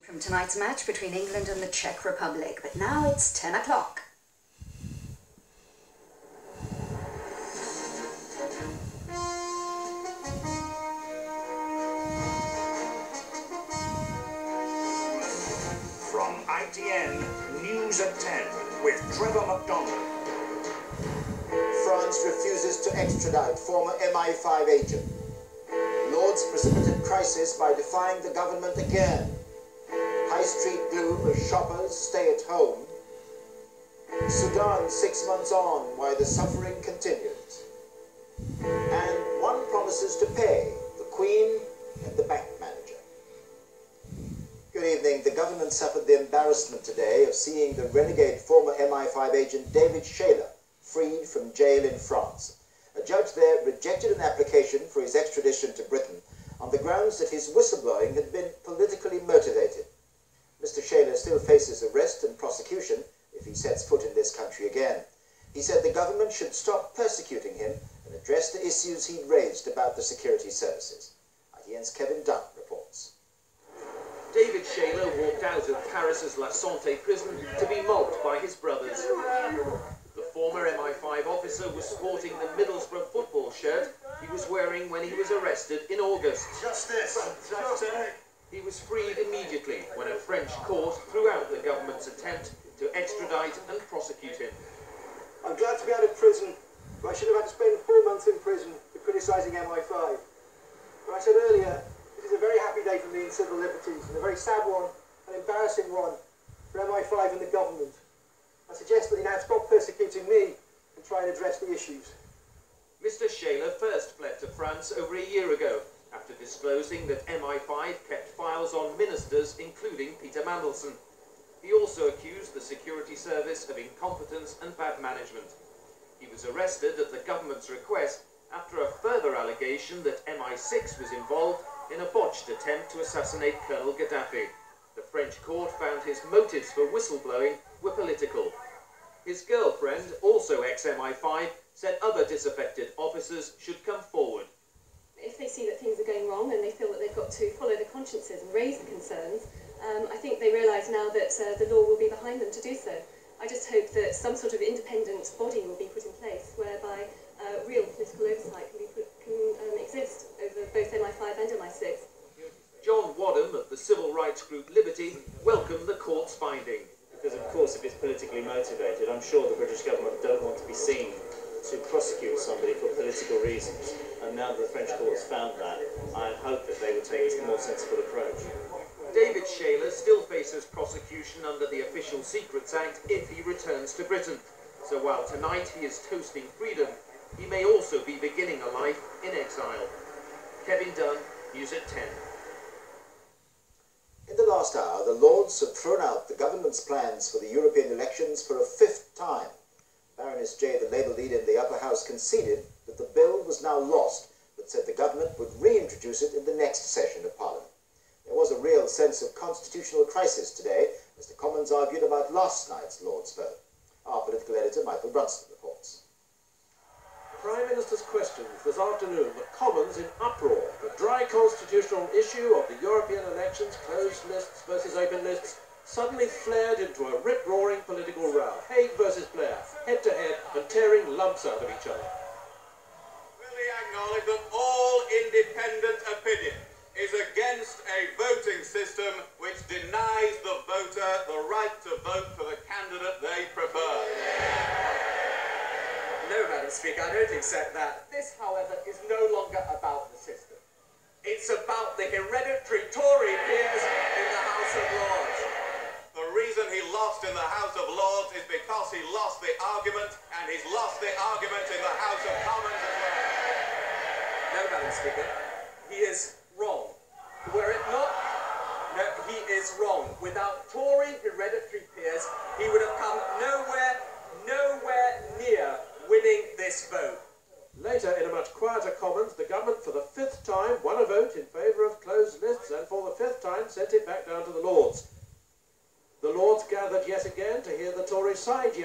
From tonight's match between England and the Czech Republic, but now it's 10 o'clock. From ITN, News at 10 with Trevor McDonald. France refuses to extradite former MI5 agent. Lords precipitate crisis by defying the government again. High street gloom as shoppers stay at home. Sudan 6 months on while the suffering continues. And one promises to pay the Queen and the bank manager. Good evening. The government suffered the embarrassment today of seeing the renegade former MI5 agent David Shayler freed from jail in France. A judge there rejected an application for his extradition to Britain on the grounds that his whistleblowing had been politically motivated. Mr. Shayler still faces arrest and prosecution if he sets foot in this country again. He said the government should stop persecuting him and address the issues he'd raised about the security services. ITN's Kevin Dunn reports. David Shayler walked out of Paris's La Santé prison to be mobbed by his brothers. The former MI5 officer was sporting the Middlesbrough football shirt he was wearing when he was arrested in August. Justice! Fantastic! He was freed immediately when a French court threw out the government's attempt to extradite and prosecute him. I'm glad to be out of prison, but I should have had to spend 4 months in prison for criticising MI5. But I said earlier, this is a very happy day for me in civil liberties, and a very sad one, an embarrassing one, for MI5 and the government. I suggest that they now stop persecuting me and try and address the issues. Mr. Shayler first fled to France over a year ago, after disclosing that MI5 kept files on ministers, including Peter Mandelson. He also accused the security service of incompetence and bad management. He was arrested at the government's request after a further allegation that MI6 was involved in a botched attempt to assassinate Colonel Gaddafi. The French court found his motives for whistleblowing were political. His girlfriend, also ex-MI5, said other disaffected officers should come forward. If they see that things are going wrong and they feel that they've got to follow the consciences and raise the concerns, I think they realise now that the law will be behind them to do so. I just hope that some sort of independent body will be put in place whereby real political oversight can exist over both MI5 and MI6. John Wadham of the civil rights group Liberty welcomed the court's finding. Because of course if it's politically motivated, I'm sure the British government don't want to be seen to prosecute somebody for political reasons. And now that the French court's found that, I hope that they will take a more sensible approach. David Shayler still faces prosecution under the Official Secrets Act if he returns to Britain. So while tonight he is toasting freedom, he may also be beginning a life in exile. Kevin Dunn, News at 10. In the last hour, the Lords have thrown out the government's plans for the European elections for a 5th time. Baroness Jay, the Labour leader in the upper house, conceded that the bill was now lost, but said the government would reintroduce it in the next session of Parliament. There was a real sense of constitutional crisis today as the Commons argued about last night's Lords' vote. Our political editor, Michael Brunston, reports. Prime Minister's questions this afternoon, the Commons in uproar. The dry constitutional issue of the European elections, closed lists versus open lists, suddenly flared into a rip-roaring political row. Hague versus Blair, head-to-head, and tearing lumps out of each other. Will we acknowledge that all independent opinion is against a voting system which denies the voter the right to vote for the candidate they prefer? No, Madam Speaker, I don't accept that. This, however, is no longer about the system. It's about the hereditary Tory peers in the House of Lords. The reason he lost in the House of Lords is because he lost the argument, and he's lost the argument in the House of Commons as well. No, Madam Speaker, he is wrong. Were it not, no, he is wrong. Without Tory hereditary peers, he would have come nowhere near winning this vote. Later, in a much quieter Commons, the government for the 5th time won a vote in favour of closed lists and for the 5th time sent it back down to the Lords. The Lords gathered yet again to hear the Tory side